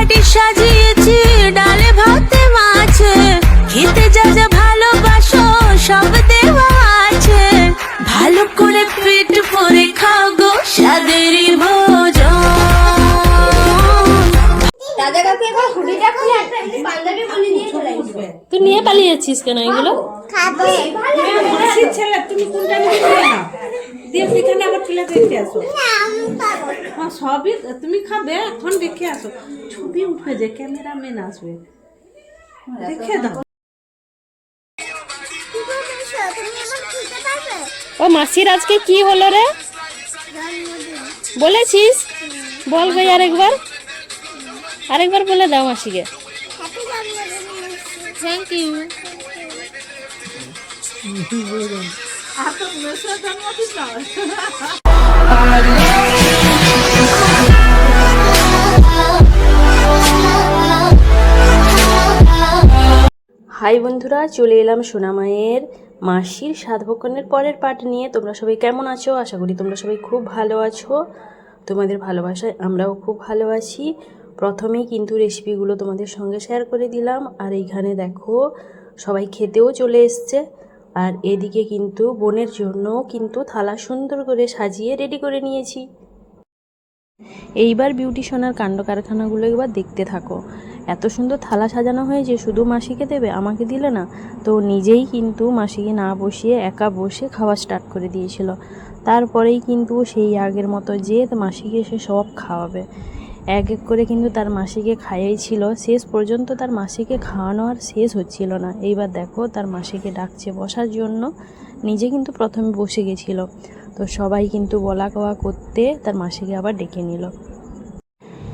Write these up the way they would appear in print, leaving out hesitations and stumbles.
বাটি সাজিয়েছি ডালে ভাতে মাছে, খেতে যা যা ভালোবাসো সব দেওয়া আছে। ভালো করে পেট ভরে খাও গো স্বাদেরই ভোজন। দাদা কাকু এখন হুডিটা খুলে একটা এমনি পাঞ্জাবি বলি দিয়ে চলে আসবে। তুই নিয়ে পালিয়েছিস কেন এগুলো? খাবে মাসির ছেলে, তুমি কোনটা নিয়ে নাও দিয়ে সেখানে আবার তুলে দেখে আসো। হ্যাঁ সবই তুমি খাবে, এখন দেখে আসো। ছবি উঠবে যে ক্যামেরাম্যান আসবে, দেখে দাও। ও মাসির আজকে কি হলো রে বলেছিস? বল ভাই আরেকবার বলে দাও মাসিকে। Thank you. হাই বন্ধুরা, চলে এলাম সোনামায়ের মাসির সাধভক্ষণের পরের পার্ট নিয়ে। তোমরা সবাই কেমন আছো? আশা করি তোমরা সবাই খুব ভালো আছো। তোমাদের ভালোবাসায় আমরাও খুব ভালো আছি। প্রথমেই কিন্তু রেসিপিগুলো তোমাদের সঙ্গে শেয়ার করে দিলাম। আর এইখানে দেখো সবাই খেতেও চলে এসছে। আর এদিকে কিন্তু বোনের জন্য কিন্তু থালা সুন্দর করে সাজিয়ে রেডি করে নিয়েছি। এইবার বিউটিশনার কাণ্ড কারখানাগুলো একবার দেখতে থাকো। এত সুন্দর থালা সাজানো হয়েছে, শুধু মাসিকে দেবে, আমাকে দিলে না। তো নিজেই কিন্তু মাসিকে না বসিয়ে একা বসে খাওয়া স্টার্ট করে দিয়েছিল। তারপরেই কিন্তু সেই আগের মতো যে মাসিকে সে সব খাওয়াবে, এক এক করে কিন্তু তার মাসিকে খাইয়েছিল। শেষ পর্যন্ত তার মাসিকে খাওয়ানো আর শেষ হচ্ছিল না। এইবার দেখো তার মাসিকে ডাকছে বসার জন্য, নিজে কিন্তু প্রথমে বসে গেছিল। তো সবাই কিন্তু বলা কওয়া করতে তার মাসিকে আবার ডেকে নিল।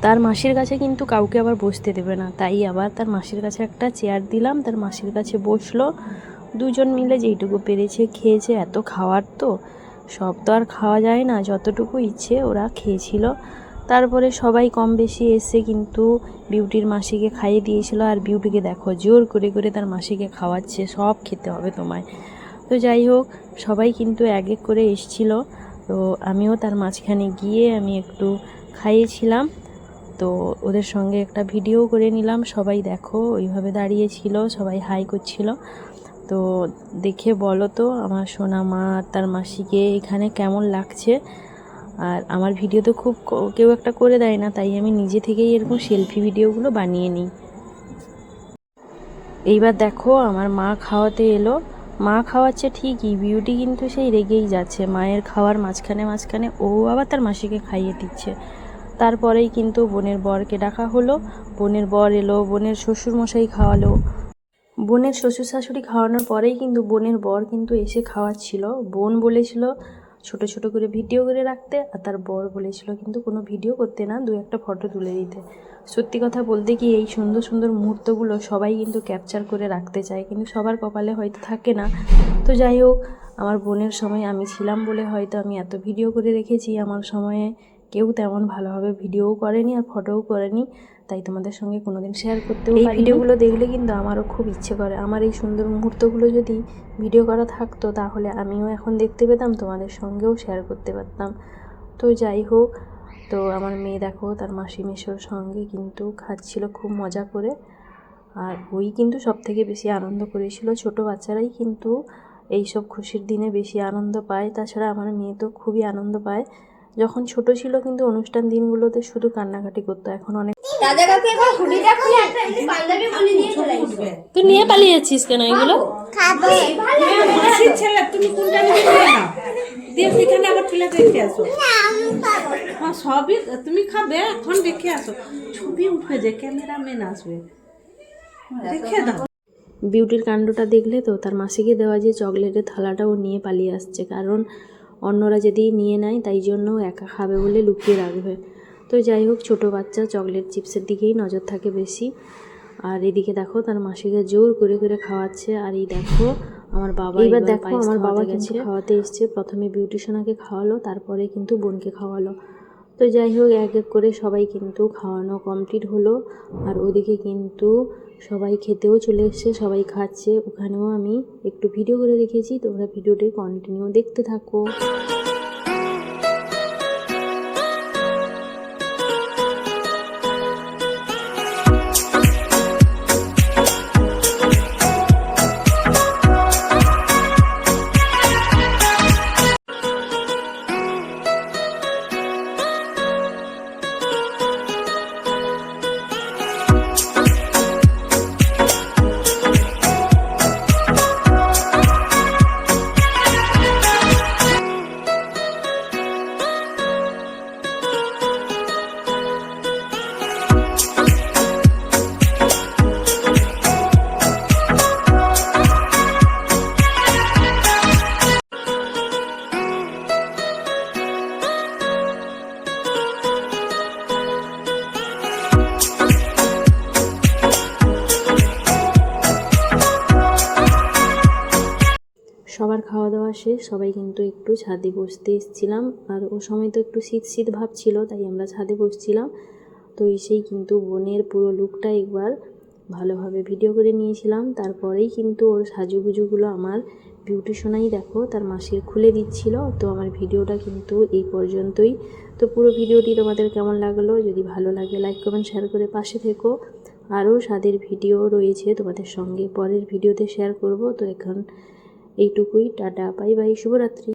তার মাসির কাছে কিন্তু কাউকে আবার বসতে দেবে না, তাই আবার তার মাসির কাছে একটা চেয়ার দিলাম। তার মাসির কাছে বসলো। দুজন মিলে যেইটুকু পেরেছে খেয়েছে। এত খাওয়ার তো সব তো আর খাওয়া যায় না, যতটুকু ইচ্ছে ওরা খেয়েছিল। তারপরে সবাই কম বেশি এসে কিন্তু বিউটির মাসিকে খাইয়ে দিয়েছিল। আর বিউটিকে দেখো জোর করে করে তার মাসিকে খাওয়াচ্ছে, সব খেতে হবে তোমায়। তো যাই হোক, সবাই কিন্তু এক এক করে এসেছিলো। তো আমিও তার মাঝখানে গিয়ে আমি একটু খাইয়েছিলাম। তো ওদের সঙ্গে একটা ভিডিও করে নিলাম। সবাই দেখো ওইভাবে দাঁড়িয়েছিল, সবাই হাই করছিল। তো দেখে বলো তো আমার সোনা মা আর তার মাসিকে এখানে কেমন লাগছে। আর আমার ভিডিও তো খুব কেউ একটা করে দেয় না, তাই আমি নিজে থেকেই এরকম সেলফি ভিডিওগুলো বানিয়ে নিই। এইবার দেখো আমার মা খাওয়াতে এলো। মা খাওয়াচ্ছে ঠিকই, বিউটি কিন্তু সেই রেগেই যাচ্ছে। মায়ের খাওয়ার মাঝখানে মাঝখানে ও আবার তার মাসিকে খাইয়ে দিচ্ছে। তারপরেই কিন্তু বোনের বরকে ডাকা হলো। বোনের বর এলো, বোনের শ্বশুরমশাই খাওয়ালো। বোনের শ্বশুর শাশুড়ি খাওয়ানোর পরেই কিন্তু বোনের বর কিন্তু এসে খাওয়াচ্ছিল। বোন বলেছিল ছোট ছোট করে ভিডিও করে রাখতে, আর তার বর বলেছিল কিন্তু কোনো ভিডিও করতে না, দু একটা ফটো তুলে দিতে। সত্যি কথা বলতে কি, এই সুন্দর সুন্দর মুহূর্তগুলো সবাই কিন্তু ক্যাপচার করে রাখতে চায়, কিন্তু সবার কপালে হয়তো থাকে না। তো যাই হোক, আমার বোনের সময় আমি ছিলাম বলে হয়তো আমি এত ভিডিও করে রেখেছি। আমার সময়ে কেউ তেমন ভালোভাবে ভিডিওও করেনি আর ফটোও করেনি, তাই তোমাদের সঙ্গে কোনোদিন শেয়ার করতেও পারিনি। এই ভিডিওগুলো দেখলে কিন্তু আমারও খুব ইচ্ছে করে, আমার এই সুন্দর মুহূর্তগুলো যদি ভিডিও করা থাকতো তাহলে আমিও এখন দেখতে পেতাম, তোমাদের সঙ্গেও শেয়ার করতে পারতাম। তো যাই হোক, তো আমার মেয়ে দেখো তার মাসি মেশোর সঙ্গে কিন্তু খাচ্ছিল খুব মজা করে। আর ওই কিন্তু সব থেকে বেশি আনন্দ করেছিল। ছোট বাচ্চারাই কিন্তু এইসব খুশির দিনে বেশি আনন্দ পায়। তাছাড়া আমার মেয়ে তো খুবই আনন্দ পায়। যখন ছোট ছিল কিন্তু অনুষ্ঠান দিনগুলোতে শুধু কান্নাকাটি করতো, এখন অনেক। দাদা কাকু এখন হুডিটা খুলে একটা এমনি পাঞ্জাবি বলি দিয়ে চলে আসবে। তুই নিয়ে পালিয়েছিস কেন এগুলো? খাবে মাসির ছেলে, তুমি কোনটা নিয়ে নাও দিয়ে সেখানে আবার তুলে দেখে আসো। হ্যাঁ সবই তুমি খাবে, এখন দেখে আসো। ছবি উঠবে যে ক্যামেরাম্যান আসবে, দেখে দাও। বিউটির কাণ্ডটা দেখলে তো, তার মাসিকে দেওয়া যে চকলেটের থালাটাও নিয়ে পালিয়ে আসছে, কারণ অন্যরা যদি নিয়ে নেয় তাই জন্য একা খাবে বলে লুকিয়ে রাখবে। তো যাই হোক, ছোটো বাচ্চা চকলেট চিপসের দিকেই নজর থাকে বেশি। আর এদিকে দেখো তার মাসিকে জোর করে করে খাওয়াচ্ছে। আর এই দেখো আমার বাবা, এইবার দেখো আমার বাবা কিন্তু খাওয়াতে এসছে। প্রথমে বিউটিশনাকে খাওয়ালো, তারপরে কিন্তু বোনকে খাওয়ালো। তো যাই হোক, এক এক করে সবাই কিন্তু খাওয়ানো কমপ্লিট হলো। আর ওদিকে কিন্তু সবাই খেতেও চলে এসছে, সবাই খাচ্ছে। ওখানেও আমি একটু ভিডিও করে রেখেছি, তোমরা ভিডিওটি কন্টিনিউ দেখতে থাকো। শেষ সবাই কিন্তু একটু ছাদে বসতে এসেছিলাম, আর ও সময় তো একটু শীত শীত ভাব ছিল, তাই আমরা ছাদে বসছিলাম। তো এসেই কিন্তু বোনের পুরো লুকটা একবার ভালোভাবে ভিডিও করে নিয়েছিলাম। তারপরেই কিন্তু ওর সাজুগুজুগুলো আমার বিউটিশিয়ানই দেখো তার মাসির খুলে দিচ্ছিল। তো আমার ভিডিওটা কিন্তু এই পর্যন্তই। তো পুরো ভিডিওটি তোমাদের কেমন লাগলো, যদি ভালো লাগে লাইক কমেন্ট শেয়ার করে পাশে থেকো। আরও স্বাদের ভিডিও রয়েছে তোমাদের সঙ্গে পরের ভিডিওতে শেয়ার করব। তো এখন এইটুকুই, টাটা বাই বাই, শুভরাত্রি।